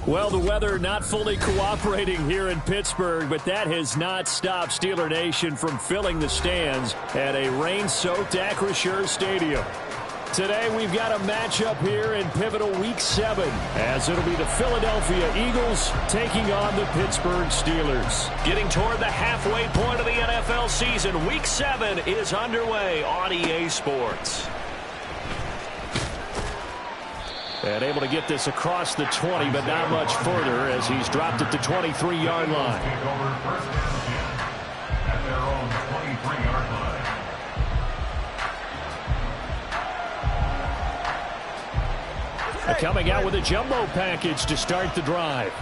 Well, the weather not fully cooperating here in Pittsburgh, but that has not stopped Steeler Nation from filling the stands at a rain-soaked Acrisure Stadium. Today, we've got a matchup here in pivotal Week 7, as it'll be the Philadelphia Eagles taking on the Pittsburgh Steelers. Getting toward the halfway point of the NFL season, Week 7 is underway on EA Sports. And able to get this across the 20, but not much further as he's dropped at the 23-yard line. At their own 23-yard line. Coming out with a jumbo package to start the drive.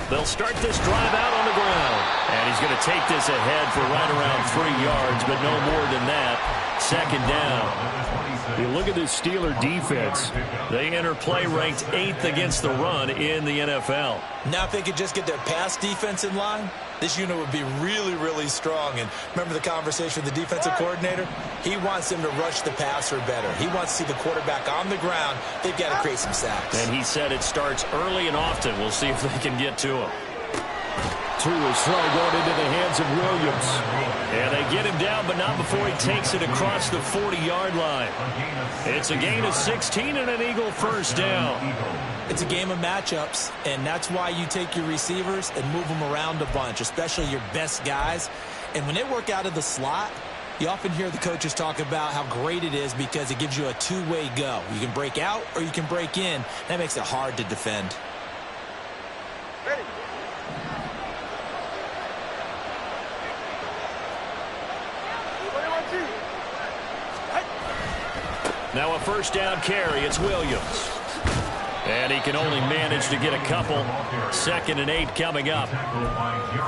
They'll start this drive out on the ground. And he's going to take this ahead for right around 3 yards, but no more than that. Second down. You look at this Steeler defense. They enter play ranked 8th against the run in the NFL. Now if they could just get their pass defense in line, this unit would be really, really strong. And remember the conversation with the defensive coordinator? He wants them to rush the passer better. He wants to see the quarterback on the ground. They've got to create some sacks. And he said it starts early and often. We'll see if they can get to him. To his throw going into the hands of Williams. And they get him down, but not before he takes it across the 40-yard line. It's a gain of 16 and an Eagle first down. It's a game of matchups, and that's why you take your receivers and move them around a bunch, especially your best guys. And when they work out of the slot, you often hear the coaches talk about how great it is because it gives you a two-way go. You can break out or you can break in. That makes it hard to defend. Now a first down carry. It's Williams. And he can only manage to get a couple. 2nd and 8 coming up.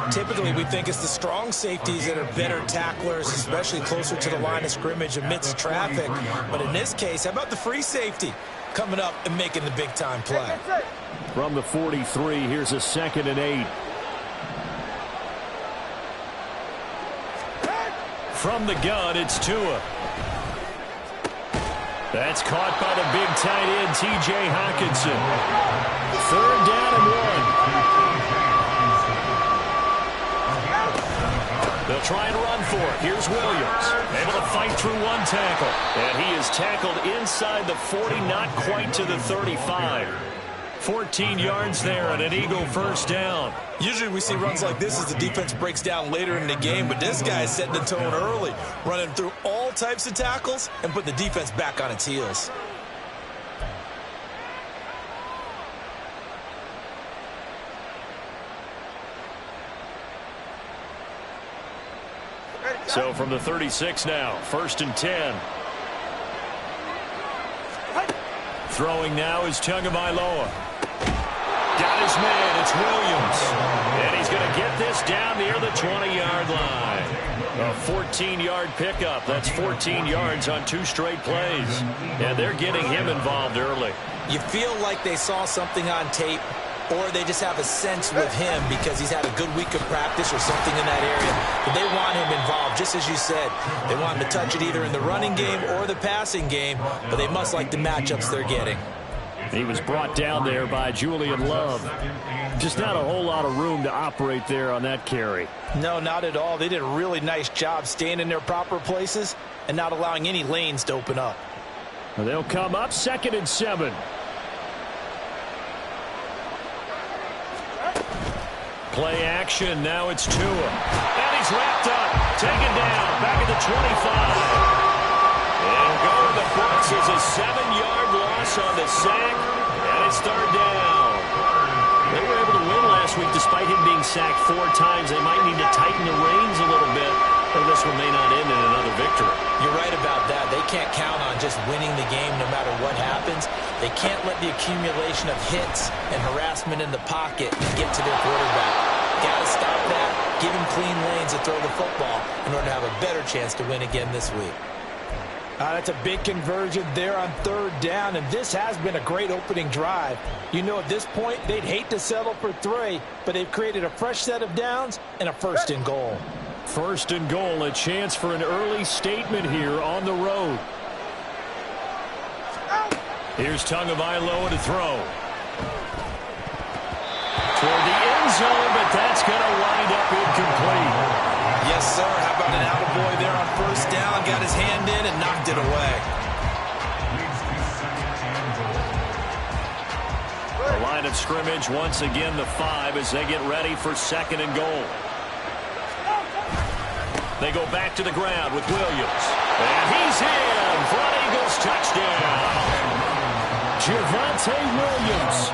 Typically, we think it's the strong safeties that are better tacklers, especially closer to the line of scrimmage amidst traffic. But in this case, how about the free safety coming up and making the big-time play? From the 43, here's a 2nd and 8. From the gun, it's Tua. That's caught by the big tight end, T.J. Hockenson. 3rd down and 1. They'll try and run for it. Here's Williams, able to fight through one tackle. And he is tackled inside the 40, not quite to the 35. 14 yards there and an Eagle first down. Usually we see runs like this as the defense breaks down later in the game, but this guy is setting the tone early, running through all types of tackles and putting the defense back on its heels. So from the 36 now, 1st and 10. Throwing now is Tagovailoa. Got his man, it's Williams. And he's going to get this down near the 20-yard line. A 14-yard pickup. That's 14 yards on 2 straight plays. And they're getting him involved early. You feel like they saw something on tape, or they just have a sense with him because he's had a good week of practice or something in that area. But they want him involved, just as you said. They want him to touch it either in the running game or the passing game, but they must like the matchups they're getting. He was brought down there by Julian Love. Just not a whole lot of room to operate there on that carry. No, not at all. They did a really nice job staying in their proper places and not allowing any lanes to open up. They'll come up 2nd and 7. Play action. Now it's Tua. And he's wrapped up. Taken down. Back at the 25. And going to the books is a 7-yard loss on the sack. And it's 3rd down. They were able to win last week despite him being sacked 4 times. They might need to tighten the reins a little bit, or this one may not end in another victory. You're right about that. They can't count on just winning the game no matter what happens. They can't let the accumulation of hits and harassment in the pocket get to their quarterback. Got to stop that. Give him clean lanes to throw the football in order to have a better chance to win again this week. That's a big conversion there on 3rd down, and this has been a great opening drive. You know, at this point, they'd hate to settle for 3, but they've created a fresh set of downs and a 1st and goal. First and goal, a chance for an early statement here on the road. Here's Tagovailoa to throw. Toward the end zone, but that's going to wind up incomplete. Yes, sir. How about an attaboy there on first down? Got his hand in and knocked it away. The line of scrimmage, once again, the 5 as they get ready for second and goal. They go back to the ground with Williams. And he's in for an Eagles touchdown. Javonte Williams,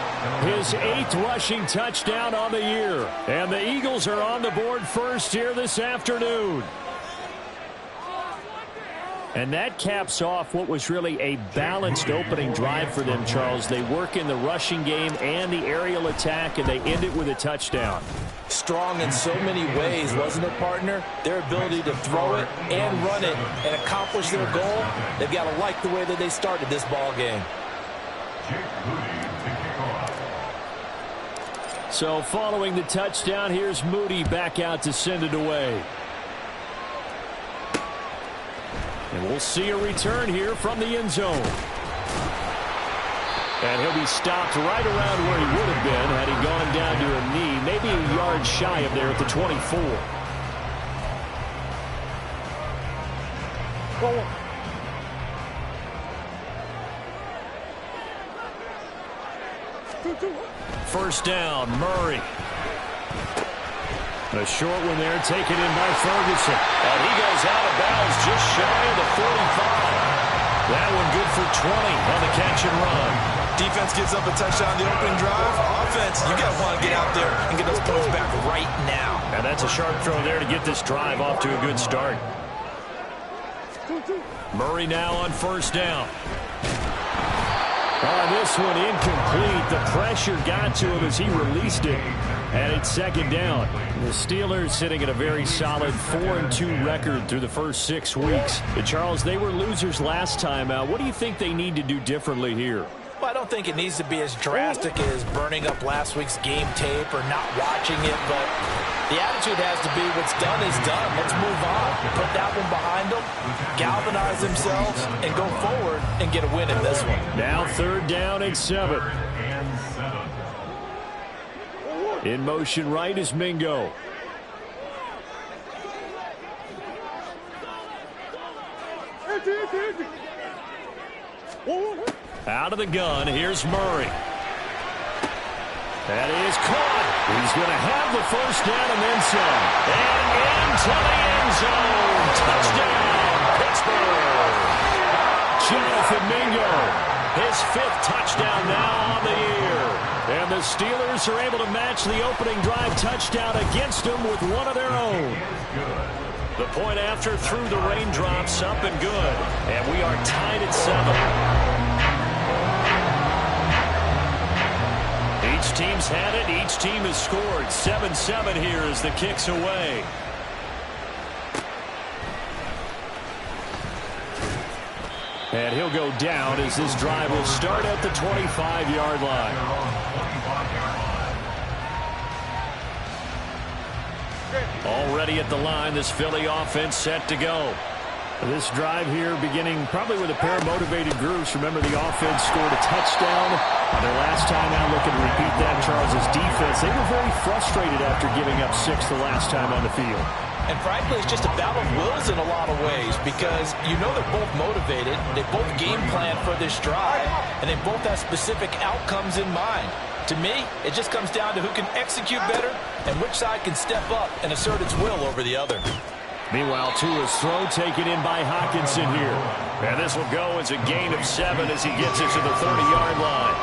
his 8th rushing touchdown on the year. And the Eagles are on the board first here this afternoon. And that caps off what was really a balanced opening drive for them, Charles. They work in the rushing game and the aerial attack, and they end it with a touchdown. Strong in so many ways, wasn't it, partner? Their ability to throw it and run it and accomplish their goal, they've got to like the way that they started this ball game. So following the touchdown, here's Moody back out to send it away. And we'll see a return here from the end zone. And he'll be stopped right around where he would have been had he gone down to a knee, maybe a yard shy of there at the 24. First down, Murray. A short one there, taken in by Ferguson. And he goes out of bounds just shy of the 45. That one good for 20 on the catch and run. Defense gives up a touchdown on the opening drive. Offense, you got to want to get out there and get those points back right now. And that's a sharp throw there to get this drive off to a good start. Murray now on first down. This one incomplete. The pressure got to him as he released it. And it's second down. The Steelers sitting at a very solid 4-2 record through the first 6 weeks. Charles, they were losers last time out. What do you think they need to do differently here? Well, I don't think it needs to be as drastic as burning up last week's game tape or not watching it, but the attitude has to be what's done is done. Let's move on. Put that one behind them, galvanize themselves, and go forward and get a win in this one. Now third down and 7. In motion right is Mingo. Out of the gun, here's Murray. That is caught. He's going to have the first down and then some. And into the end zone. Touchdown, Pittsburgh. Jonathan Mingo, his 5th touchdown now on the year. And the Steelers are able to match the opening drive touchdown against them with one of their own. The point after through the raindrops, up and good. And we are tied at 7. Each team's had it. Each team has scored. 7-7 here as the kick's away. And he'll go down as this drive will start at the 25-yard line. Already at the line, this Philly offense set to go. This drive here beginning probably with a pair of motivated groups. Remember, the offense scored a touchdown on their last time out. Looking to repeat that. Charles's defense, they were very frustrated after giving up 6 the last time on the field. And frankly, it's just a battle of wills in a lot of ways because you know they're both motivated. They both game plan for this drive, and they both have specific outcomes in mind. To me, it just comes down to who can execute better and which side can step up and assert its will over the other. Meanwhile, Tua's throw taken in by Hockenson here. And this will go as a gain of 7 as he gets it to the 30-yard line.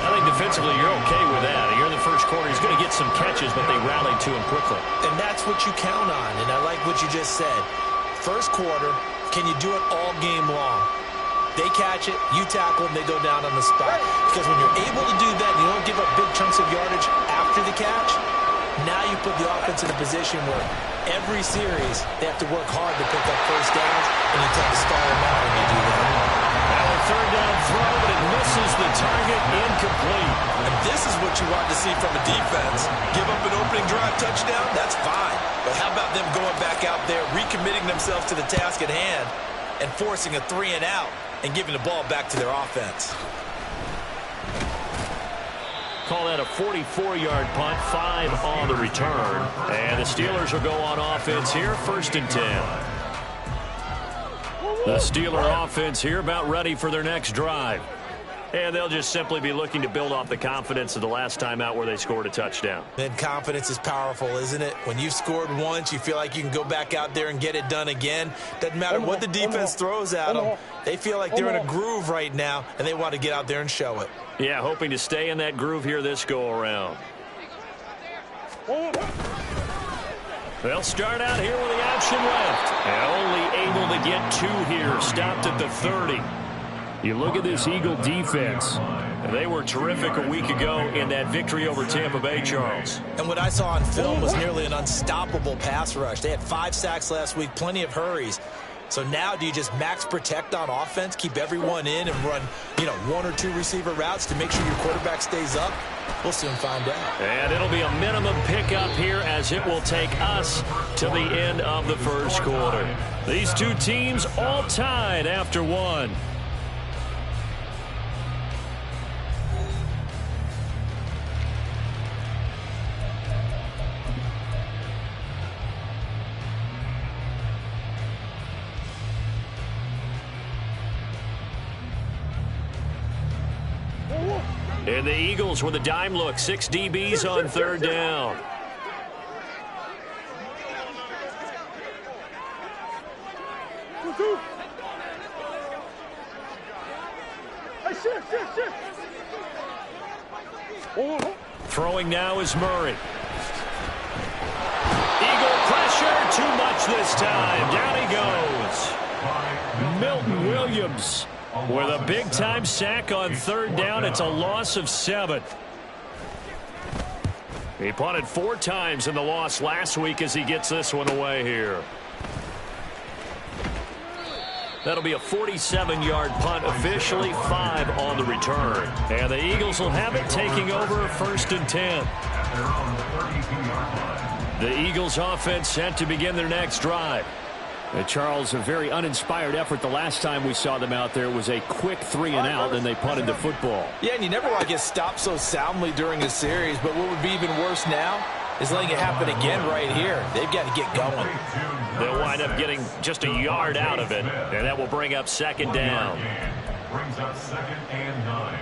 I think defensively you're okay with that. Here in the first quarter, he's going to get some catches, but they rallied to him quickly. And that's what you count on, and I like what you just said. First quarter, can you do it all game long? They catch it, you tackle them, they go down on the spot. Because when you're able to do that, you don't give up big chunks of yardage after the catch, now you put the offense in a position where every series they have to work hard to pick up first downs, and you tend to stall them out when you do that. Now a third down throw, but it misses the target, incomplete. And this is what you want to see from a defense. Give up an opening drive touchdown, that's fine. But how about them going back out there, recommitting themselves to the task at hand, and forcing a 3-and-out and giving the ball back to their offense? Call that a 44-yard punt, 5 on the return. And the Steelers will go on offense here, 1st and 10. The Steeler offense here about ready for their next drive. And they'll just simply be looking to build off the confidence of the last time out where they scored a touchdown. And confidence is powerful, isn't it? When you've scored once, you feel like you can go back out there and get it done again. Doesn't matter what the defense throws at them. They feel like they're in a groove right now, and they want to get out there and show it. Yeah, hoping to stay in that groove here this go-around. They'll start out here with the option left. And only able to get 2 here. Stopped at the 30. You look at this Eagle defense. They were terrific a week ago in that victory over Tampa Bay, Charles. And what I saw on film was nearly an unstoppable pass rush. They had 5 sacks last week, plenty of hurries. So now do you just max protect on offense, keep everyone in, and run, 1 or 2 receiver routes to make sure your quarterback stays up? We'll soon find out. And it'll be a minimum pickup here as it will take us to the end of the first quarter. These two teams all tied after 1. And the Eagles with a dime look. 6 DBs on 3rd down. Throwing now is Murray. Eagle pressure. Too much this time. Down he goes. Milton Williams with a big-time sack on 3rd down. It's a loss of 7. He punted 4 times in the loss last week as he gets this one away here. That'll be a 47-yard punt, officially 5 on the return. And the Eagles will have it taking over 1st and 10. The Eagles offense set to begin their next drive. Charles, a very uninspired effort the last time we saw them out there was a quick 3-and-out, and they punted the football. Yeah, and you never want to get stopped so soundly during a series, but what would be even worse now is letting it happen again right here. They've got to get going. They'll wind up getting just a yard out of it, and that will bring up 2nd down. Brings up 2nd and 9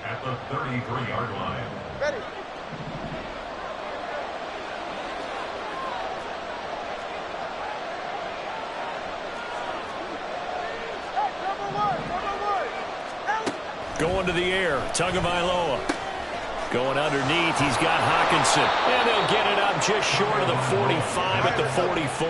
at the 33-yard line. Ready. Going to the air, Tagovailoa. Going underneath, he's got Hockenson. And they'll get it up just short of the 45 at the 44.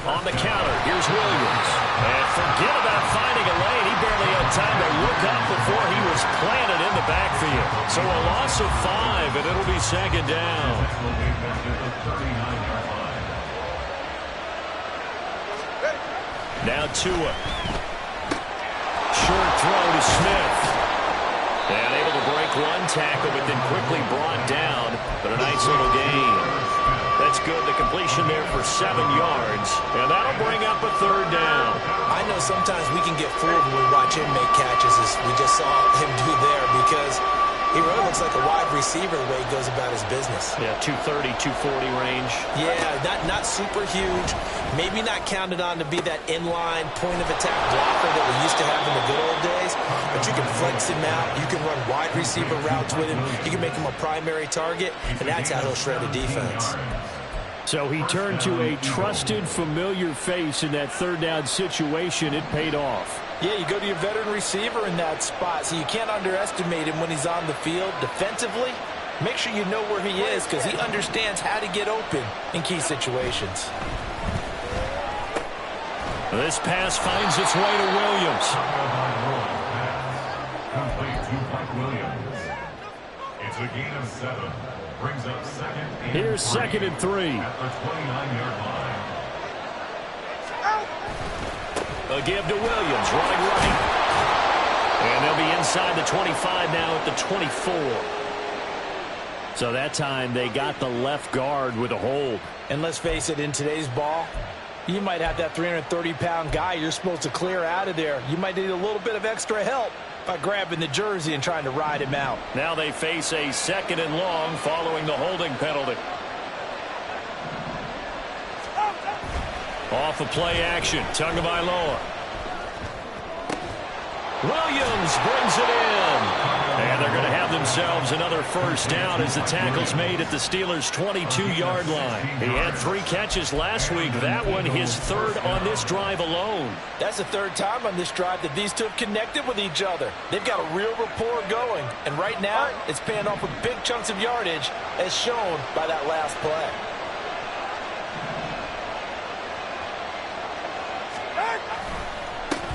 On the counter, here's Williams. And forget about finding a lane. He barely had time to look up before he was planted in the backfield. So a loss of 5, and it'll be 2nd down. Now Tua. Short throw to Smith. And able to break 1 tackle, but then quickly brought down. But a nice little gain. That's good. The completion there for 7 yards. And that'll bring up a 3rd down. I know sometimes we can get fooled when we watch him make catches, as we just saw him do there, because he really looks like a wide receiver the way he goes about his business. Yeah, 230, 240 range. Yeah, not super huge. Maybe not counted on to be that inline point-of-attack blocker that we used to have in the good old days. But you can flex him out. You can run wide receiver routes with him. You can make him a primary target, and that's how he'll shred a defense. So he turned to a trusted, familiar face in that 3rd down situation. It paid off. Yeah, you go to your veteran receiver in that spot, so you can't underestimate him when he's on the field. Defensively, make sure you know where he is, because he understands how to get open in key situations. This pass finds its way to Williams. Complete to Mike Williams. It's a gain of 7. Brings up 2nd and Here's 2nd and 3. at the 29-yard line. A give to Williams, running right. And they'll be inside the 25 now at the 24. So that time they got the left guard with a hold. And let's face it, in today's ball, you might have that 330-pound guy you're supposed to clear out of there. You might need a little bit of extra help by grabbing the jersey and trying to ride him out. Now they face a 2nd and long following the holding penalty. Off of play action, Tagovailoa. Williams brings it in. And they're going to have themselves another first down as the tackle's made at the Steelers' 22-yard line. He had 3 catches last week. That one his 3rd on this drive alone. That's the 3rd time on this drive that these two have connected with each other. They've got a real rapport going. And right now, it's paying off with big chunks of yardage as shown by that last play.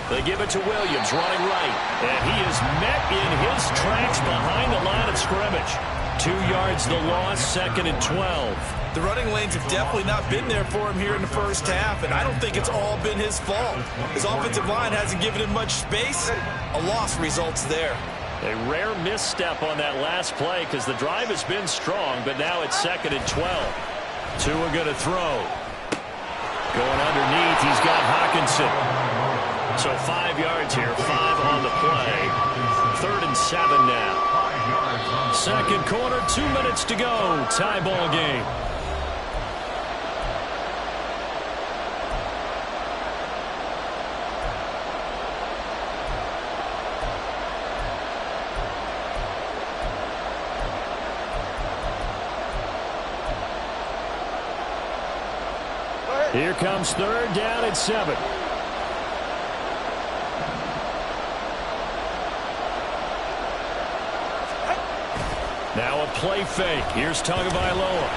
They give it to Williams, running right. And he is met in his tracks behind the line of scrimmage. 2 yards the loss, 2nd and 12. The running lanes have definitely not been there for him here in the first half, and I don't think it's all been his fault. His offensive line hasn't given him much space. A loss results there. A rare misstep on that last play because the drive has been strong, but now it's 2nd and 12. Tua going to throw. Going underneath, he's got Hockenson. So 5 yards here, 5 on the play. 3rd and 7 now. 2nd quarter, 2 minutes to go. Tie ball game. Here comes 3rd down and 7. Now a play fake. Here's Tagovailoa.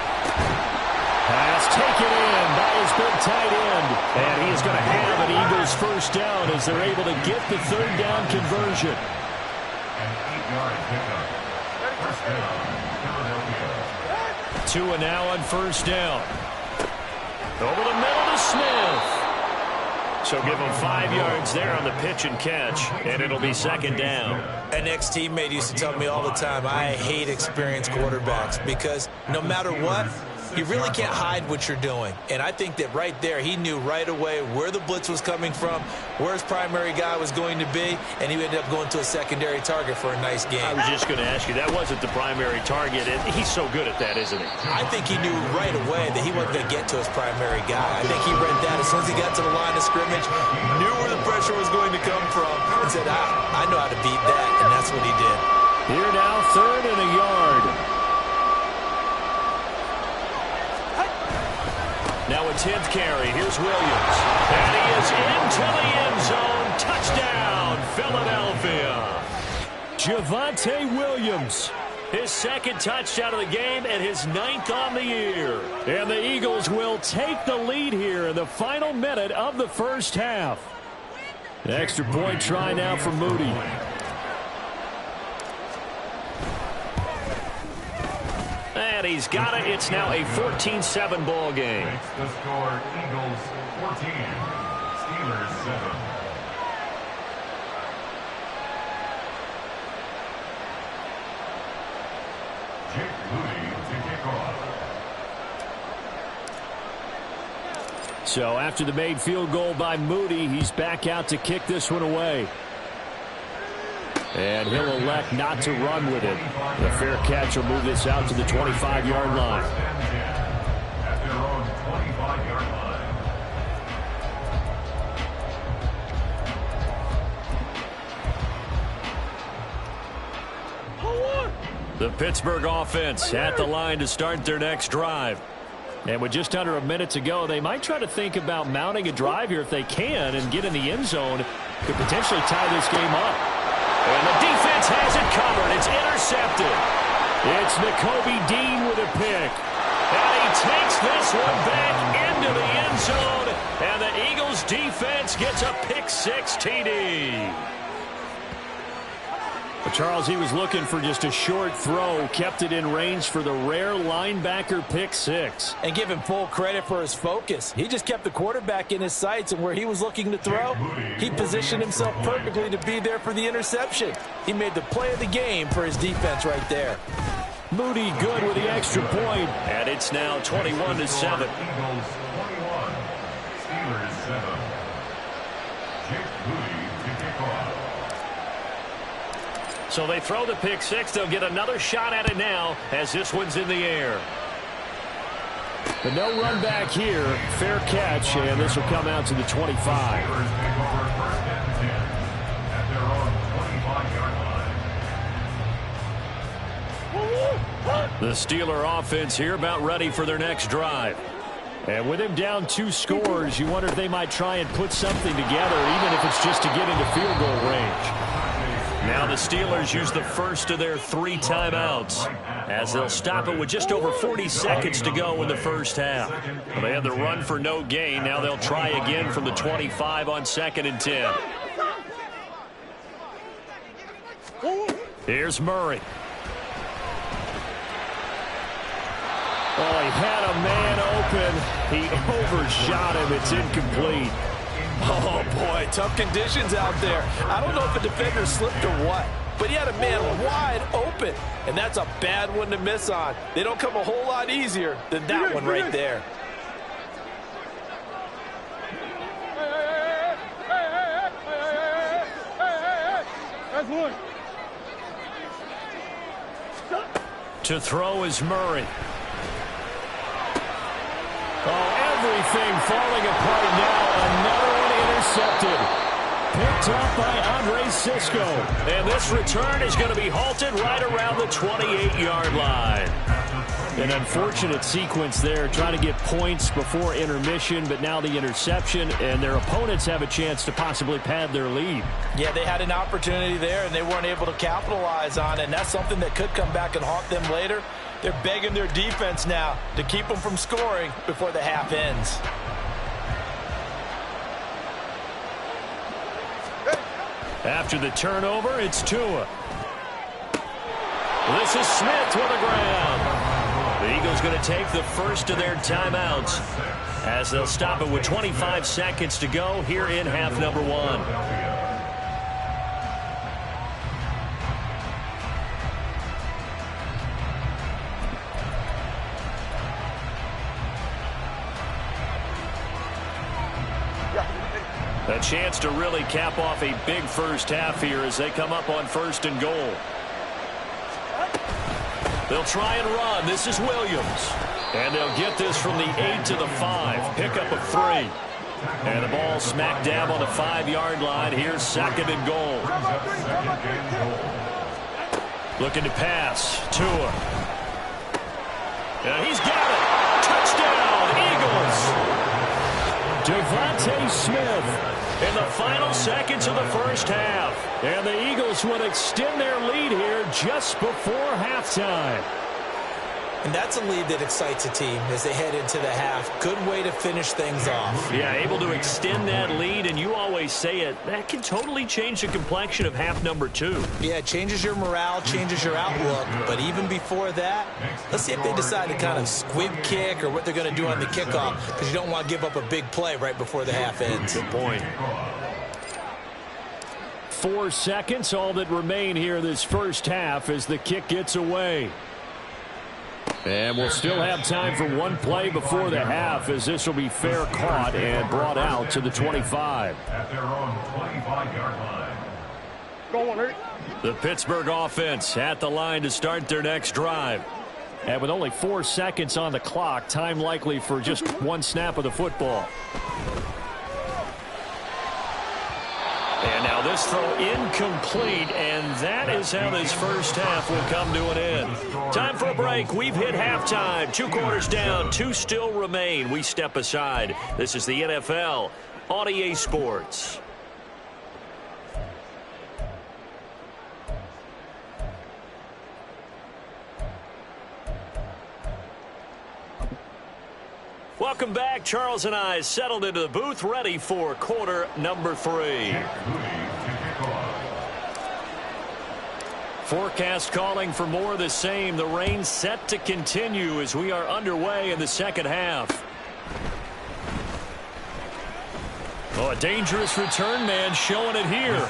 Pass taken in by his big tight end. And he is going to have an Eagles first down as they're able to get the 3rd down conversion. An 8-yard pickup. First down, Philadelphia. Tua now on first down. Over the middle to Smith. So give him 5 yards there on the pitch and catch, and it'll be 2nd down. An ex-teammate used to tell me all the time, I hate experienced quarterbacks because no matter what, you really can't hide what you're doing. And I think that right there, he knew right away where the blitz was coming from, where his primary guy was going to be, and he ended up going to a secondary target for a nice game. I was just going to ask you, that wasn't the primary target. He's so good at that, isn't he? I think he knew right away that he wasn't going to get to his primary guy. I think he read that as soon as he got to the line of scrimmage, knew where the pressure was going to come from, and said, I know how to beat that, and that's what he did. Here now, 3rd and a yard. Now a 10th carry. Here's Williams. And he is into the end zone. Touchdown, Philadelphia. Javonte Williams. His 2nd touchdown of the game and his 9th on the year. And the Eagles will take the lead here in the final minute of the first half. An extra point try now for Moody. And he's got it. It's now a 14-7 ball game. Makes the score Eagles 14, Steelers 7. Jake Moody to kick off. So after the made field goal by Moody, he's back out to kick this one away. And he'll elect not to run with it. The fair catch will move this out to the 25-yard line. At their own 25-yard line. The Pittsburgh offense at the line to start their next drive. And with just under a minute to go, they might try to think about mounting a drive here if they can and get in the end zone. Could potentially tie this game up. And the defense has it covered. It's intercepted. It's Nakobe Dean with a pick. And he takes this one back into the end zone. And the Eagles defense gets a pick 6 TD. Well, Charles, he was looking for just a short throw, kept it in range for the rare linebacker pick six. And give him full credit for his focus. He just kept the quarterback in his sights, and where he was looking to throw, he positioned himself perfectly to be there for the interception. He made the play of the game for his defense right there. Moody good with the extra point, and it's now 21-7. Eagles 21, Steelers 7. Jake Moody to kick off. So they throw the pick six. They'll get another shot at it now as this one's in the air. But no run back here. Fair catch, and this will come out to the 25. Steelers pick over first and 10 at their own 25-yard line. The Steeler offense here about ready for their next drive. And with him down 2 scores, you wonder if they might try and put something together, even if it's just to get into field goal range. Now the Steelers use the first of their 3 timeouts as they'll stop it with just over 40 seconds to go in the first half. Well, they had the run for no gain. Now they'll try again from the 25 on 2nd and 10. Here's Murray. Oh, he had a man open. He overshot him. It's incomplete. Oh, boy, tough conditions out there. I don't know if a defender slipped or what, but he had a man wide open, and that's a bad one to miss on. They don't come a whole lot easier than that one right there. To throw is Murray. Oh, everything falling apart now. Another one intercepted. Picked up by Andre Cisco. And this return is going to be halted right around the 28-yard line. An unfortunate sequence there, trying to get points before intermission, but now the interception, and their opponents have a chance to possibly pad their lead. Yeah, they had an opportunity there, and they weren't able to capitalize on it, and that's something that could come back and haunt them later. They're begging their defense now to keep them from scoring before the half ends. After the turnover, it's Tua. This is Smith with a grab. The Eagles going to take the first of their timeouts as they'll stop it with 25 seconds to go here in half number 1. A chance to really cap off a big first half here as they come up on 1st and goal. They'll try and run. This is Williams. And they'll get this from the 8 to the 5. Pickup of 3. And the ball smack dab on the 5-yard line. Here's 2nd and goal. Looking to pass. Tua. And he's got it. Touchdown, Eagles. Devontae Smith in the final seconds of the first half. And the Eagles will extend their lead here just before halftime. And that's a lead that excites a team as they head into the half. Good way to finish things off. Yeah, able to extend that lead, and you always say it, that can totally change the complexion of half number 2. Yeah, it changes your morale, changes your outlook. But even before that, let's see if they decide to kind of squib kick or what they're going to do on the kickoff, because you don't want to give up a big play right before the half ends. Good point. 4 seconds, all that remain here this first half as the kick gets away. And we'll still have time for one play before the half as this will be fair caught and brought out to the 25. At their own 25-yard line. Go on, Eric. The Pittsburgh offense at the line to start their next drive. And with only 4 seconds on the clock, time likely for just one snap of the football. And now this throw incomplete, and that is how this first half will come to an end. Time for a break. We've hit halftime. 2 quarters down, 2 still remain. We step aside. This is the NFL on EA Sports. Welcome back. Charles and I settled into the booth, ready for quarter number 3. Forecast calling for more of the same. The rain set to continue as we are underway in the second half. Oh, a dangerous return man showing it here.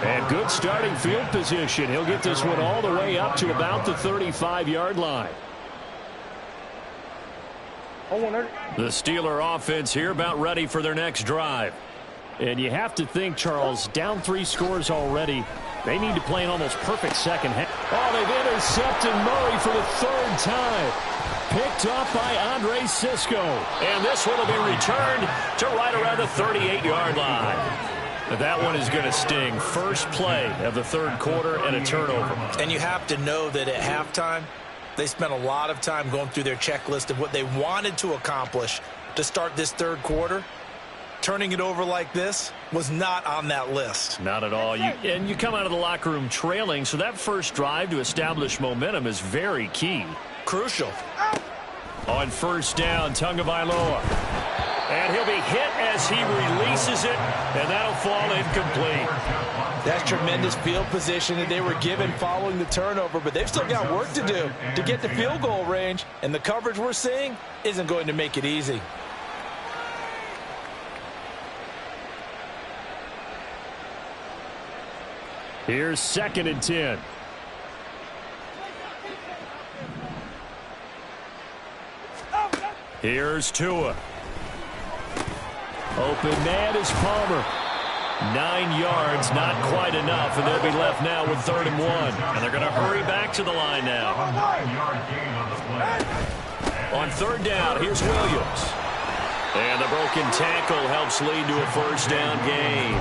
And good starting field position. He'll get this one all the way up to about the 35-yard line. The Steeler offense here about ready for their next drive. And you have to think, Charles, down 3 scores already. They need to play an almost perfect second half. Oh, they've intercepted Murray for the 3rd time. Picked off by Andre Cisco. And this one will be returned to right around the 38-yard line. That one is going to sting. First play of the 3rd quarter and a turnover. And you have to know that at halftime, they spent a lot of time going through their checklist of what they wanted to accomplish to start this 3rd quarter. Turning it over like this was not on that list. Not at all. And you come out of the locker room trailing, so that first drive to establish momentum is very key. Crucial. On first down, Tagovailoa. And he'll be hit as he releases it, and that'll fall incomplete. That's tremendous field position that they were given following the turnover, but they've still got work to do to get to field goal range, and the coverage we're seeing isn't going to make it easy. Here's 2nd and 10. Here's Tua. Open man is Palmer. 9 yards, not quite enough, and they'll be left now with 3rd and 1. And they're going to hurry back to the line now. On 3rd down, here's Williams. And the broken tackle helps lead to a first down gain.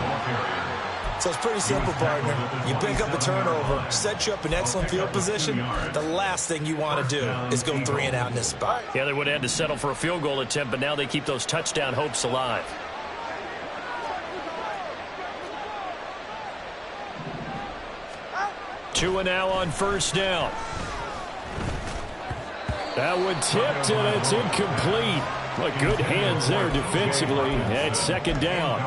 So it's pretty simple, partner. You pick up a turnover, set you up in excellent field position. The last thing you want to do is go 3 and out in this spot. Yeah, they would have had to settle for a field goal attempt, but now they keep those touchdown hopes alive. Tua now on first down. That one tipped, and it's incomplete. But good hands there defensively at 2nd down.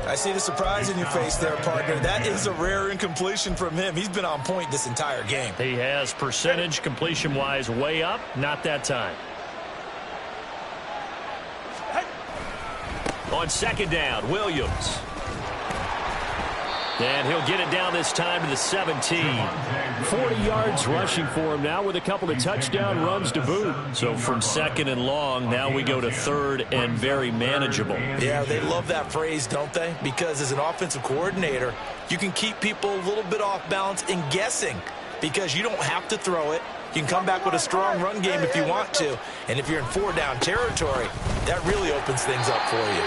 I see the surprise in your face there, partner. That is a rare incompletion from him. He's been on point this entire game. He has percentage completion-wise way up. Not that time. On 2nd down, Williams. And he'll get it down this time to the 17. 40 yards rushing for him now with a couple of touchdown runs to boot. So from 2nd and long, now we go to 3rd and very manageable. Yeah, they love that phrase, don't they? Because as an offensive coordinator, you can keep people a little bit off balance and guessing because you don't have to throw it. You can come back with a strong run game if you want to. And if you're in 4-down territory, that really opens things up for you.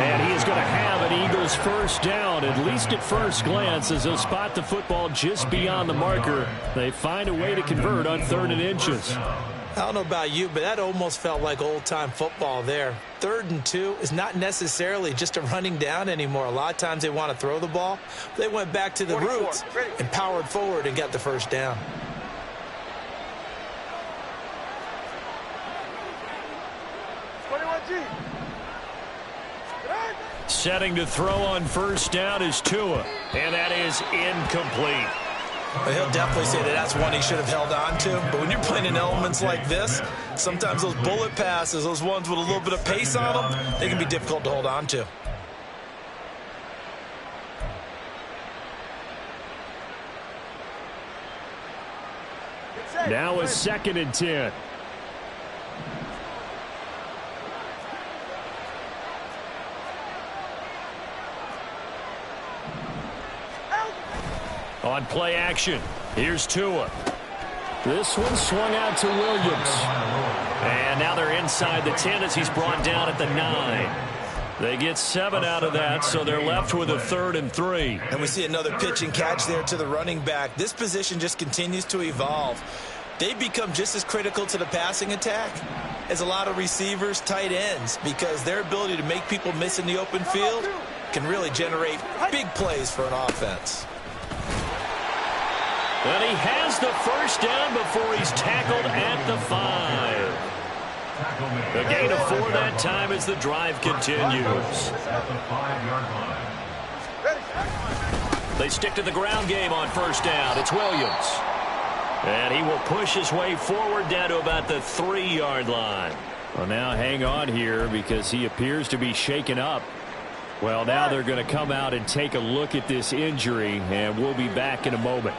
And he is going to have an Eagles first down, at least at first glance, as they'll spot the football just beyond the marker. They find a way to convert on 3rd and inches. I don't know about you, but that almost felt like old-time football there. 3rd and 2 is not necessarily just a running down anymore. A lot of times they want to throw the ball. They went back to the roots and powered forward and got the first down. Setting to throw on first down is Tua, and that is incomplete. But he'll definitely say that that's one he should have held on to. But when you're playing in elements like this, sometimes those bullet passes, those ones with a little bit of pace on them, they can be difficult to hold on to. Now a 2nd and 10. On play action, here's Tua. This one swung out to Williams. And now they're inside the 10 as he's brought down at the 9. They get 7 out of that, so they're left with a 3rd and 3. And we see another pitch and catch there to the running back. This position just continues to evolve. They become just as critical to the passing attack as a lot of receivers, tight ends, because their ability to make people miss in the open field can really generate big plays for an offense. And he has the first down before he's tackled at the 5. A gain of 4 that time as the drive continues. They stick to the ground game on first down. It's Williams. And he will push his way forward down to about the 3-yard line. Well, now hang on here because he appears to be shaken up. Well, now they're going to come out and take a look at this injury, and we'll be back in a moment.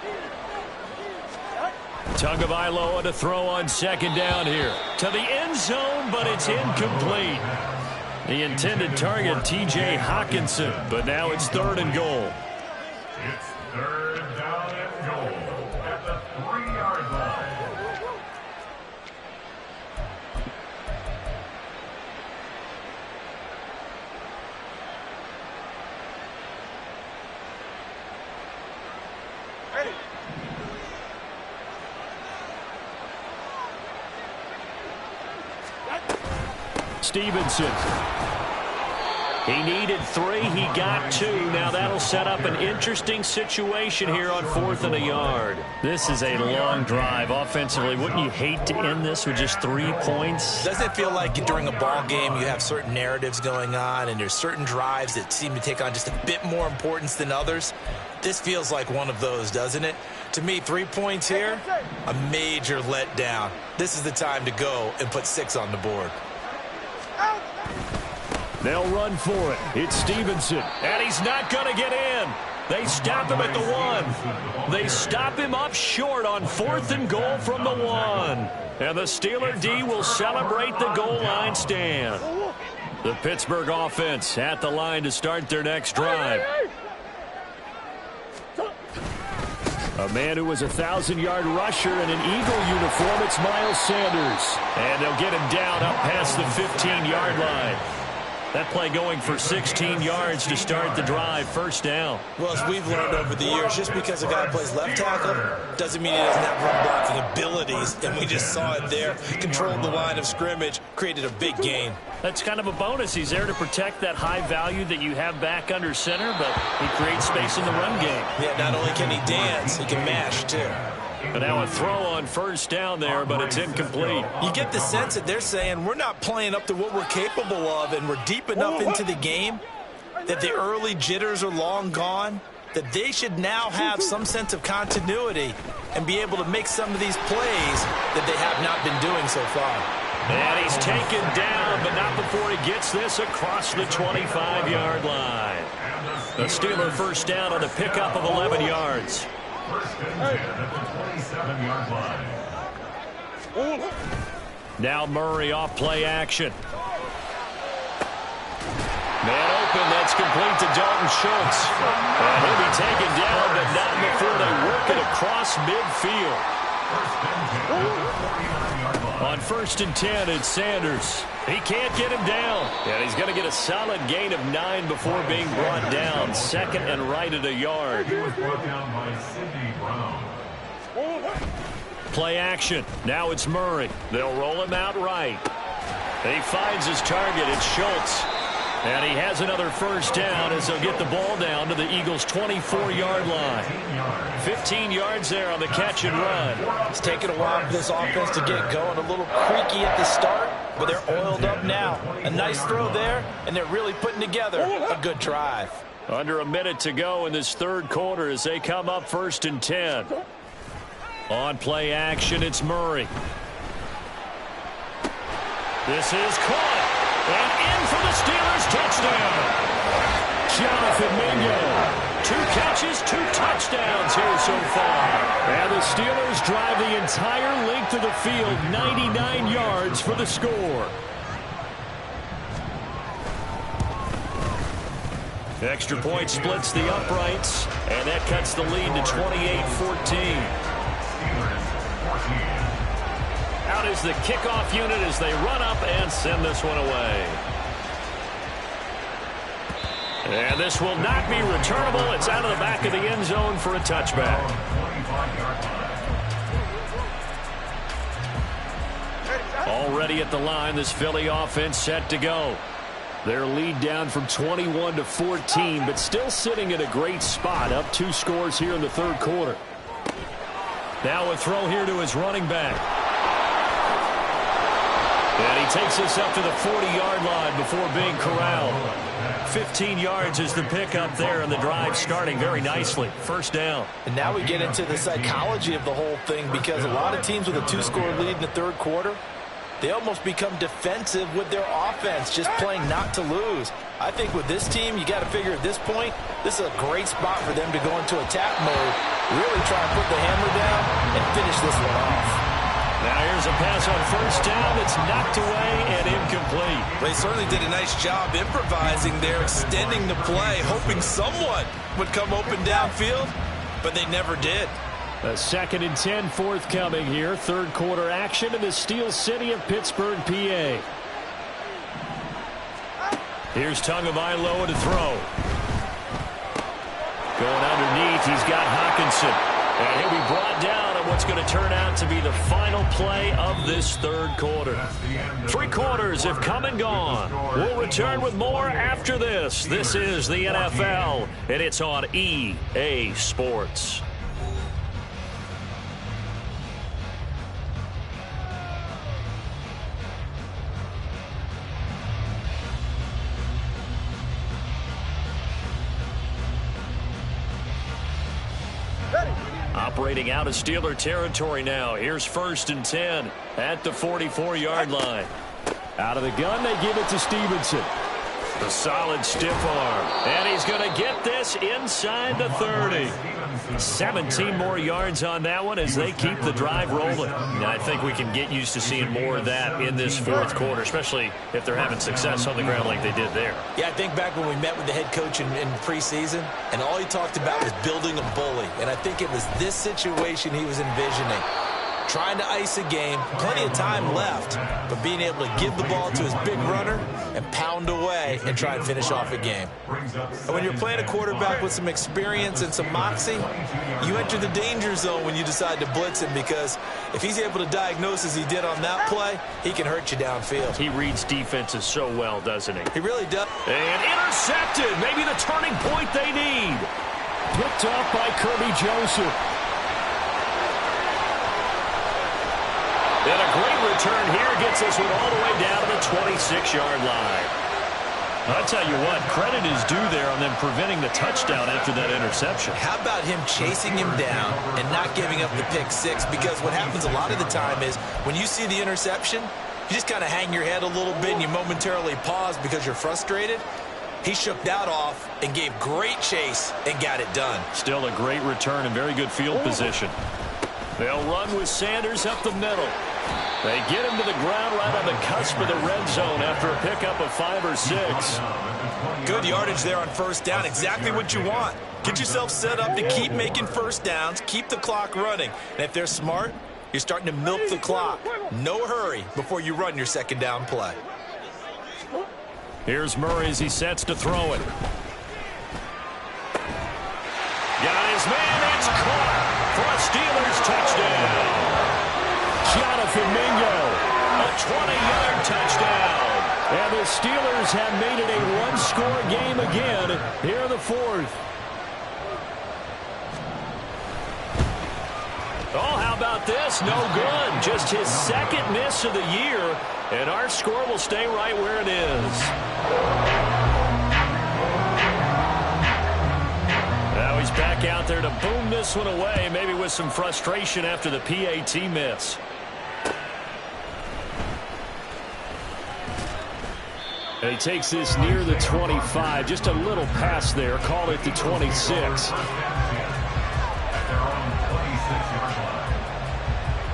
Tagovailoa to throw on second down here. To the end zone, but it's incomplete. The intended target, T.J. Hockenson, but now it's 3rd and goal. It's 3rd down and goal at the 3-yard line. Stevenson. He needed 3. He got 2. Now that'll set up an interesting situation here on 4th and a yard. This is a long drive offensively. Wouldn't you hate to end this with just 3 points? Doesn't it feel like during a ball game you have certain narratives going on and there's certain drives that seem to take on just a bit more importance than others? This feels like one of those, doesn't it? To me, 3 points here, a major letdown. This is the time to go and put 6 on the board. They'll run for it. It's Stevenson, and he's not going to get in. They stop him at the 1. They stop him up short on 4th and goal from the 1. And the Steeler D will celebrate the goal line stand. The Pittsburgh offense at the line to start their next drive. A man who was a 1,000-yard rusher in an Eagle uniform, it's Miles Sanders. And they'll get him down up past the 15-yard line. That play going for 16 yards to start the drive, 1st down. Well, as we've learned over the years, just because a guy plays left tackle doesn't mean he doesn't have run blocking abilities. And we just saw it there. Controlled the line of scrimmage, created a big gain. That's kind of a bonus. He's there to protect that high value that you have back under center, but he creates space in the run game. Yeah, not only can he dance, he can mash, too. And now a throw on 1st down there, but it's incomplete. You get the sense that they're saying we're not playing up to what we're capable of, and we're deep enough into the game that the early jitters are long gone, that they should now have some sense of continuity and be able to make some of these plays that they have not been doing so far. And he's taken down, but not before he gets this across the 25-yard line. The Steeler 1st down on the pickup of 11 yards. 1st and 10 at the 27-yard line. Now Murray off play action. Man open, that's complete to Dalton Schultz. And he'll be taken down, but not before they work it across midfield. On 1st and 10, it's Sanders. He can't get him down. And he's going to get a solid gain of 9 before being brought down. 2nd and right at a yard. He was brought down by Sidney Brown. Play action. Now it's Murray. They'll roll him out right. He finds his target. It's Schultz. And he has another 1st down as they'll get the ball down to the Eagles' 24-yard line. 15 yards there on the catch and run. It's taken a while for this offense to get going. A little creaky at the start, but they're oiled up now. A nice throw there, and they're really putting together a good drive. Under a minute to go in this 3rd quarter as they come up 1st and 10. On play action, it's Murray. This is caught. And in for the Steelers touchdown. Jonathan Mingo. 2 catches, 2 touchdowns here so far. And the Steelers drive the entire length of the field, 99 yards for the score. Extra point splits the uprights, and that cuts the lead to 28-14. Out is the kickoff unit as they run up and send this one away. And this will not be returnable. It's out of the back of the end zone for a touchback. Already at the line, this Philly offense set to go. Their lead down from 21 to 14, but still sitting in a great spot, up 2 scores here in the 3rd quarter. Now a throw here to his running back. And he takes this up to the 40-yard line before being corralled. 15 yards is the pickup there, and the drive starting very nicely. First down. And now we get into the psychology of the whole thing, because a lot of teams with a 2-score lead in the third quarter, they almost become defensive with their offense, just playing not to lose. I think with this team, you got to figure at this point, this is a great spot for them to go into attack mode, really try and put the hammer down and finish this one off. Now here's a pass on first down. It's knocked away and incomplete. They certainly did a nice job improvising there, extending the play, hoping someone would come open downfield, but they never did. A 2nd and 10 forthcoming here. Third quarter action in the Steel City of Pittsburgh, PA. Here's Tagovailoa to throw. Going underneath, he's got Hockenson. And he'll be brought down on what's going to turn out to be the final play of this third quarter. 3 quarters have come and gone. We'll return with more after this. This is the NFL, and it's on EA Sports. Operating out of Steeler territory now. Here's 1st and 10 at the 44-yard line. Out of the gun, they give it to Stevenson. The solid stiff arm. And he's going to get this inside the 30. 17 more yards on that one as they keep the drive rolling. Now, I think we can get used to seeing more of that in this fourth quarter, especially if they're having success on the ground like they did there. Yeah, I think back when we met with the head coach in preseason, and all he talked about was building a bully. And I think it was this situation he was envisioning. Trying to ice a game, plenty of time left, but being able to give the ball to his big runner and pound away and try and finish off a game. And when you're playing a quarterback with some experience and some moxie, you enter the danger zone when you decide to blitz him, because if he's able to diagnose as he did on that play, he can hurt you downfield. He reads defenses so well, doesn't he? He really does. And intercepted. Maybe the turning point they need. Picked off by Kirby Joseph. And a great return here gets us one all the way down to the 26-yard line. I'll tell you what, credit is due there on them preventing the touchdown after that interception. How about him chasing him down and not giving up the pick six? Because what happens a lot of the time is when you see the interception, you just kind of hang your head a little bit and you momentarily pause because you're frustrated. He shook that off and gave great chase and got it done. Still a great return and very good field position. They'll run with Sanders up the middle. They get him to the ground right on the cusp of the red zone after a pickup of 5 or 6. Good yardage there on first down. Exactly what you want. Get yourself set up to keep making first downs, keep the clock running. And if they're smart, you're starting to milk the clock. No hurry before you run your second down play. Here's Murray as he sets to throw it. Got his man. It's caught for a Steelers touchdown. Jonathan Mingo, a 20-yard touchdown. And the Steelers have made it a one-score game again here in the fourth. Oh, how about this? No good. Just his second miss of the year, and our score will stay right where it is. Now he's back out there to boom this one away, maybe with some frustration after the PAT miss. And he takes this near the 25. Just a little pass there. Call it the 26.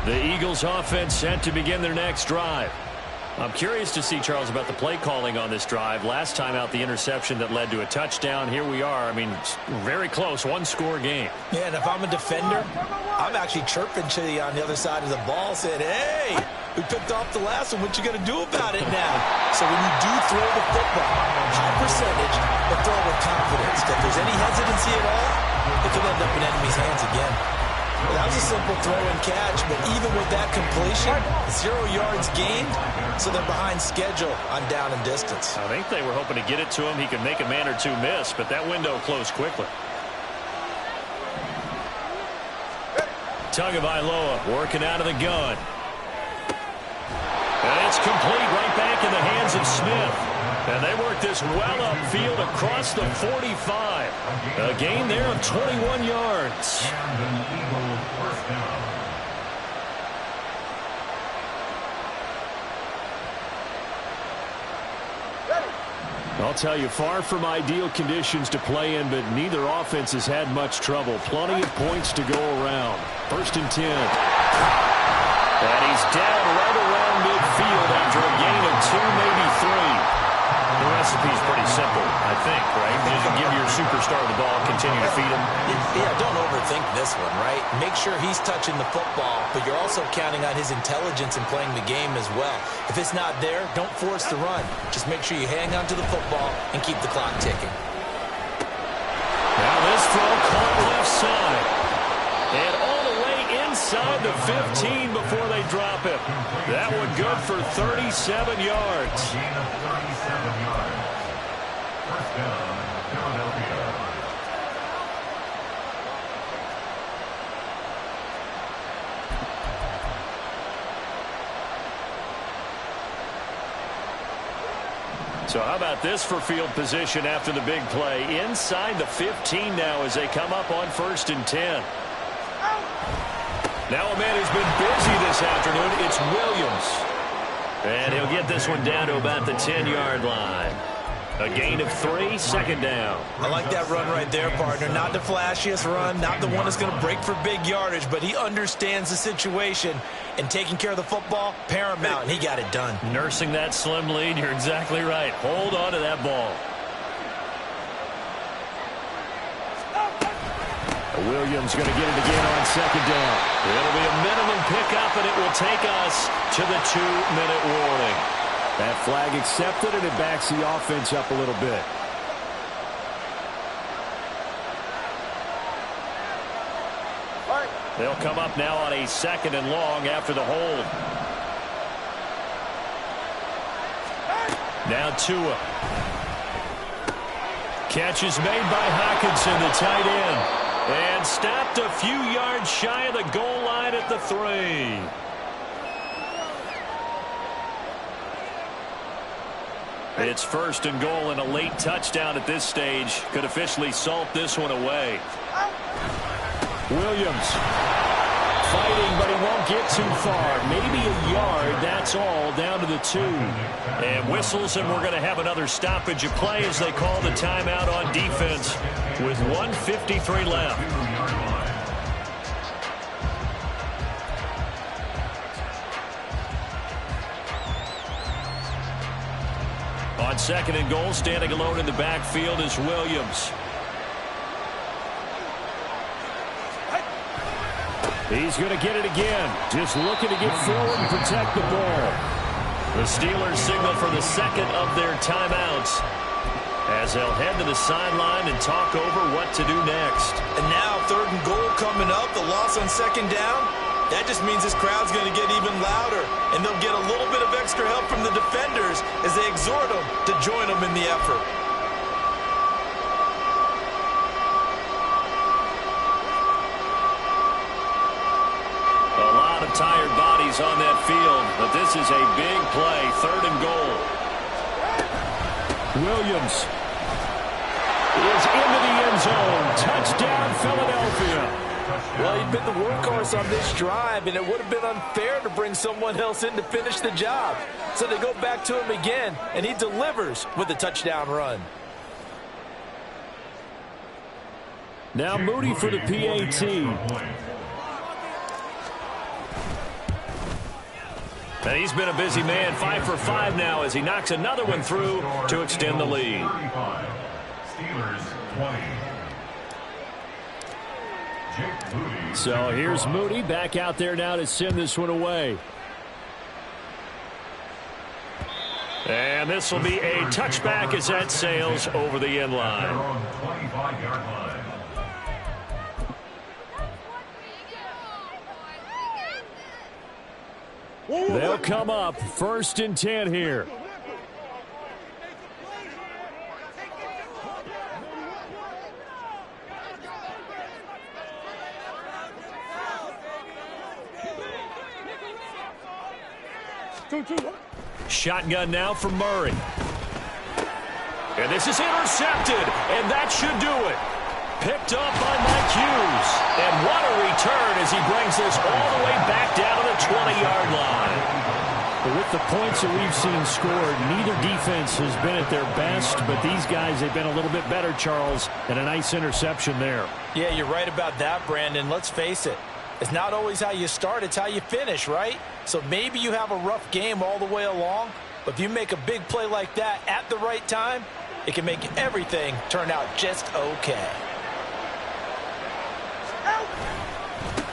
The Eagles offense set to begin their next drive. I'm curious to see, Charles, about the play calling on this drive. Last time out, the interception that led to a touchdown. Here we are. I mean, very close, one-score game. Yeah, and if I'm a defender, I'm actually chirping to you on the other side of the ball, saying, hey, we picked off the last one. What you going to do about it now? So when you do throw the football, high percentage, but throw it with confidence. If there's any hesitancy at all, it could end up in enemy's hands again. Well, that was a simple throw and catch, but even with that completion, 0 yards gained, so they're behind schedule on down and distance. I think they were hoping to get it to him. He could make a man or two miss, but that window closed quickly. Tagovailoa working out of the gun. And it's complete right back in the hands of Smith. And they work this well upfield across the 45. A gain there of 21 yards. And an Eagle first down. I'll tell you, far from ideal conditions to play in, but neither offense has had much trouble. Plenty of points to go around. 1st and 10. And he's down right around midfield after a gain of 2, maybe 3. The recipe's pretty simple, I think, right? Just give your superstar the ball, continue to feed him. Yeah, don't overthink this one, right? Make sure he's touching the football, but you're also counting on his intelligence in playing the game as well. If it's not there, don't force the run. Just make sure you hang on to the football and keep the clock ticking. Now this throw caught left side. And all the way inside the 15 before they drop it. That one good for 37 yards. Gain of 37 yards. First down, Philadelphia. So how about this for field position after the big play? Inside the 15 now as they come up on 1st and 10. Now a man who's been busy this afternoon, it's Williams. And he'll get this one down to about the 10-yard line. A gain of 3, 2nd down. I like that run right there, partner. Not the flashiest run, not the one that's going to break for big yardage, but he understands the situation, and taking care of the football, paramount, and he got it done. Nursing that slim lead, you're exactly right. Hold on to that ball. Williams going to get it again on 2nd down. It'll be a minimum pickup, and it will take us to the 2-minute warning. That flag accepted, and it backs the offense up a little bit. They'll come up now on a 2nd and long after the hold. Now Tua. Catch is made by Hockenson, the tight end. And stopped a few yards shy of the goal line at the 3. It's 1st and goal, and a late touchdown at this stage could officially salt this one away. Williams fighting, but he won't get too far. Maybe a yard, that's all, down to the 2. And whistles, and we're going to have another stoppage of play as they call the timeout on defense with 1:53 left. On 2nd and goal, standing alone in the backfield is Williams. He's going to get it again. Just looking to get forward and protect the ball. The Steelers signal for the 2nd of their timeouts as they'll head to the sideline and talk over what to do next. And now 3rd and goal coming up, the loss on 2nd down. That just means this crowd's going to get even louder, and they'll get a little bit of extra help from the defenders as they exhort them to join them in the effort. Tired bodies on that field, but this is a big play. 3rd and goal. Williams is into the end zone. Touchdown, Philadelphia. Well, he'd been the workhorse on this drive, and it would have been unfair to bring someone else in to finish the job. So they go back to him again, and he delivers with a touchdown run. Now Moody for the PAT. And he's been a busy man, 5 for 5 now as he knocks another one through to extend the lead. Steelers 20. So here's Moody back out there now to send this one away. And this will be a touchback as that sails over the end line. On the 25-yard line. They'll come up 1st and 10 here. Shotgun now for Murray. And this is intercepted, and that should do it. Picked up by Mike Hughes. And what a return as he brings this all the way back down to the 20-yard line. But with the points that we've seen scored, neither defense has been at their best, but these guys, they've been a little bit better, Charles, and a nice interception there. Yeah, you're right about that, Brandon. Let's face it. It's not always how you start, it's how you finish, right? So maybe you have a rough game all the way along, but if you make a big play like that at the right time, it can make everything turn out just okay.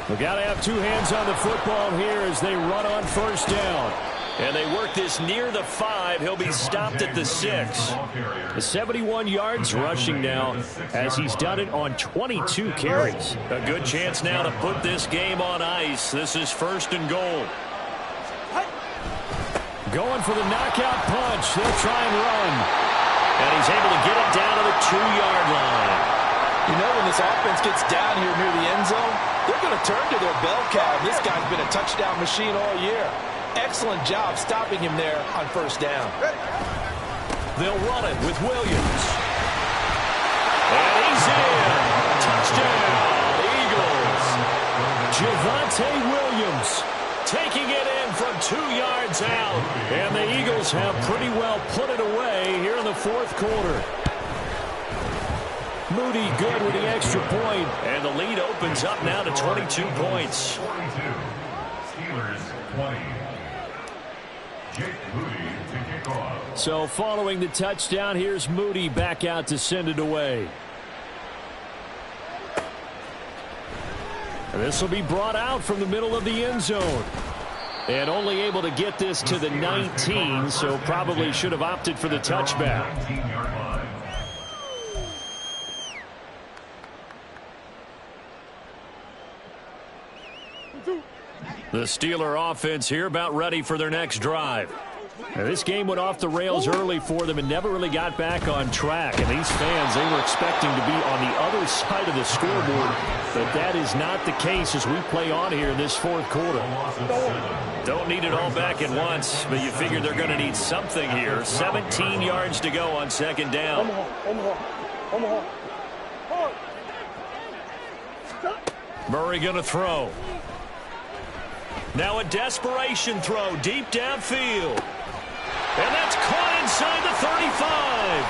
We've got to have two hands on the football here as they run on first down. And they work this near the 5. He'll be stopped at the 6. The 71 yards rushing now as he's done it on 22 carries. A good chance now to put this game on ice. This is 1st and goal. Going for the knockout punch. They'll try and run. And he's able to get it down to the 2-yard line. You know, when this offense gets down here near the end zone, they're going to turn to their bell cow. This guy's been a touchdown machine all year. Excellent job stopping him there on first down. They'll run it with Williams. And he's in. Touchdown, Eagles. Javonte Williams taking it in from 2 yards out. And the Eagles have pretty well put it away here in the 4th quarter. Moody good with the extra point. And the lead opens up now to 22 points. 22. Steelers 20. Jake Moody to kick off. So following the touchdown, here's Moody back out to send it away. And this will be brought out from the middle of the end zone. And only able to get this to the 19, so probably should have opted for the touchback. 19-yard line. The Steeler offense here about ready for their next drive. Now, this game went off the rails early for them and never really got back on track. And these fans, they were expecting to be on the other side of the scoreboard. But that is not the case as we play on here in this 4th quarter. Don't need it all back at once, but you figure they're going to need something here. 17 yards to go on 2nd down. Murray going to throw. Now a desperation throw deep downfield. And that's caught inside the 35.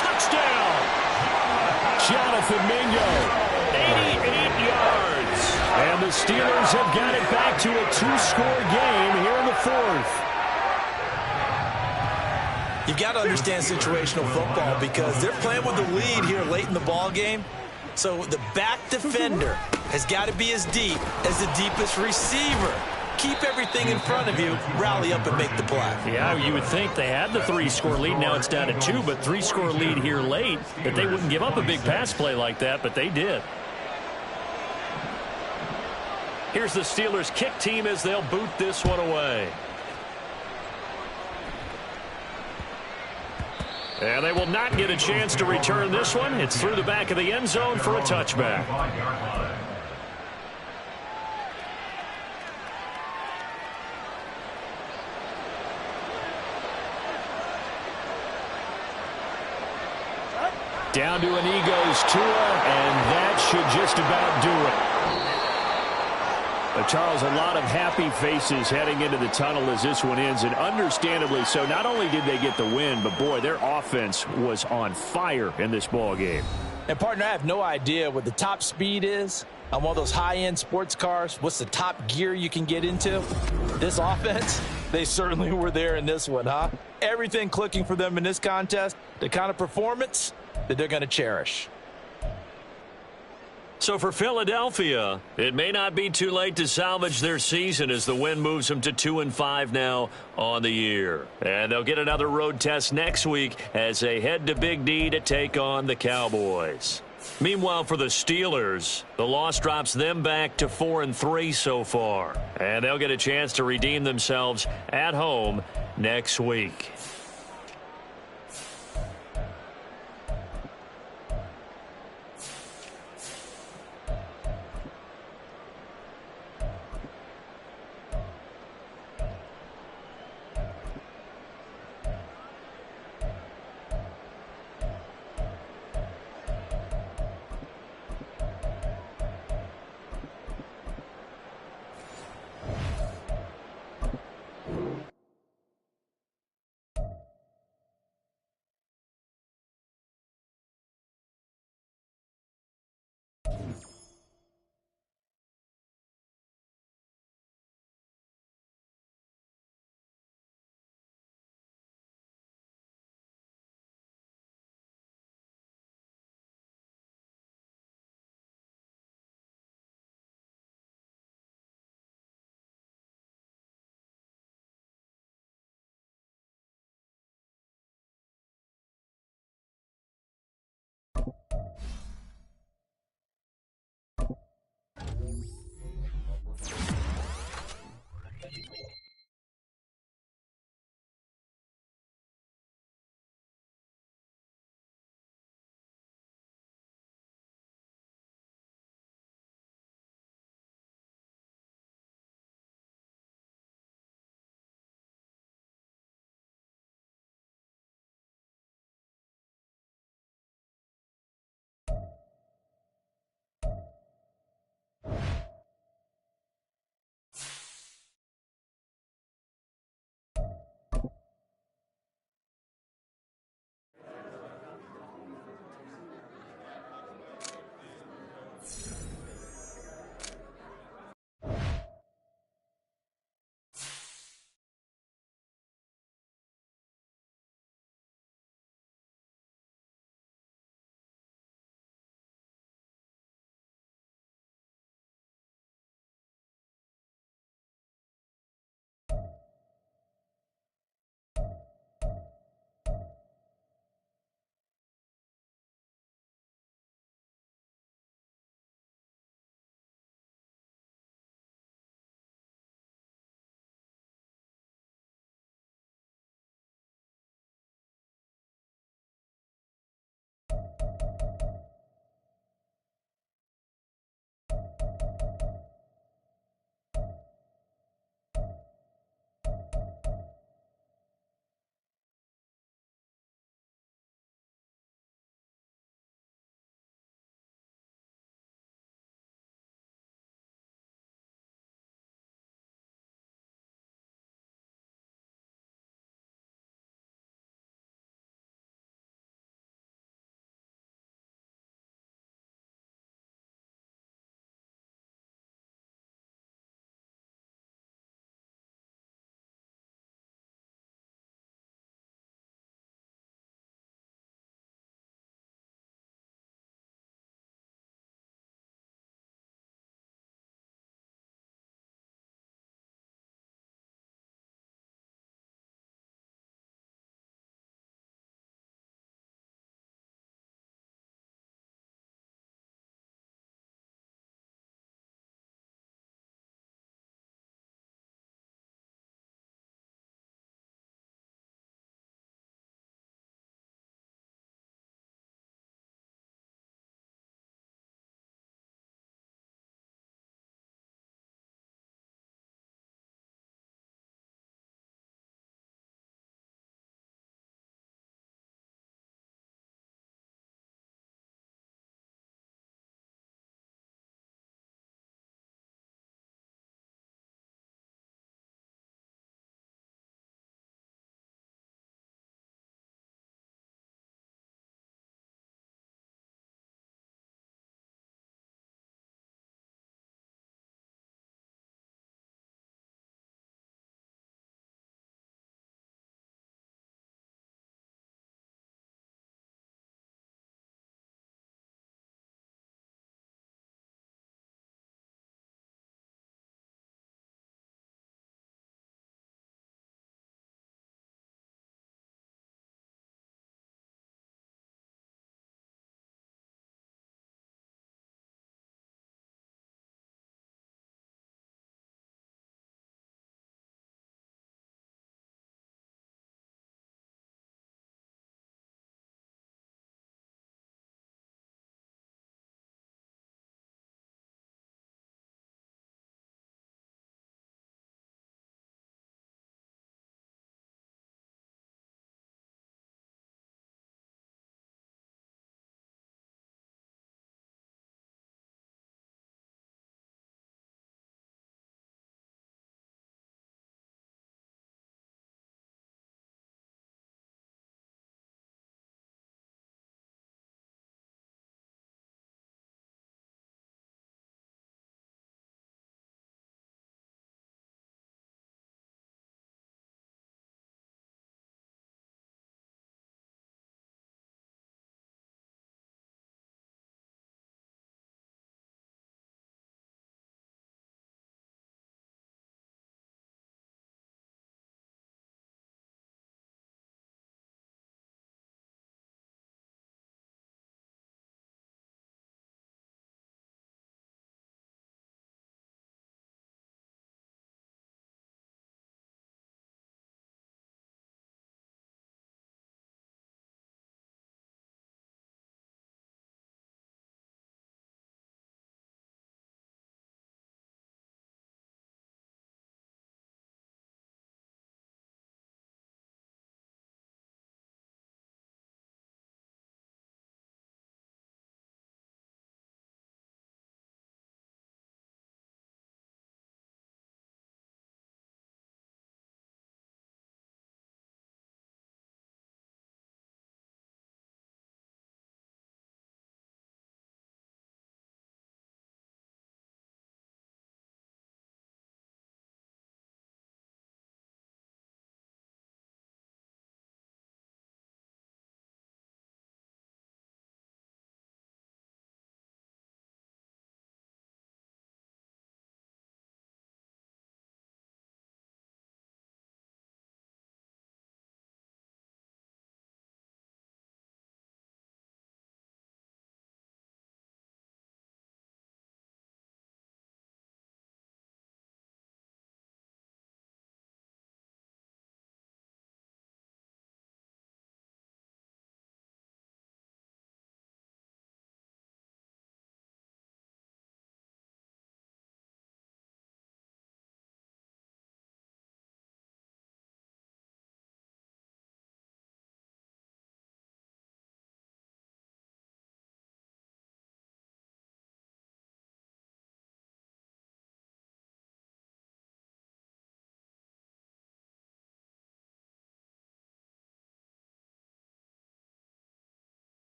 Touchdown. Jonathan Mingo. 88 yards. And the Steelers have got it back to a 2-score game here in the 4th. You've got to understand situational football because they're playing with the lead here late in the ball game. So the back defender has got to be as deep as the deepest receiver. Keep everything in front of you, rally up and make the play. Yeah, you would think they had the 3-score lead. Now it's down to 2, but 3-score lead here late, that they wouldn't give up a big pass play like that, but they did. Here's the Steelers kick team as they'll boot this one away. And they will not get a chance to return this one. It's through the back of the end zone for a touchback. Down to an he goes Tua, and that should just about do it. But Charles, a lot of happy faces heading into the tunnel as this one ends, and understandably so. Not only did they get the win, but boy, their offense was on fire in this ball game. And partner, I have no idea what the top speed is on one of those high-end sports cars. What's the top gear you can get into? This offense, they certainly were there in this one, huh? Everything clicking for them in this contest, the kind of performance that they're going to cherish. So for Philadelphia, it may not be too late to salvage their season as the win moves them to 2-5 now on the year. And they'll get another road test next week as they head to Big D to take on the Cowboys. Meanwhile, for the Steelers, the loss drops them back to 4-3 so far. And they'll get a chance to redeem themselves at home next week.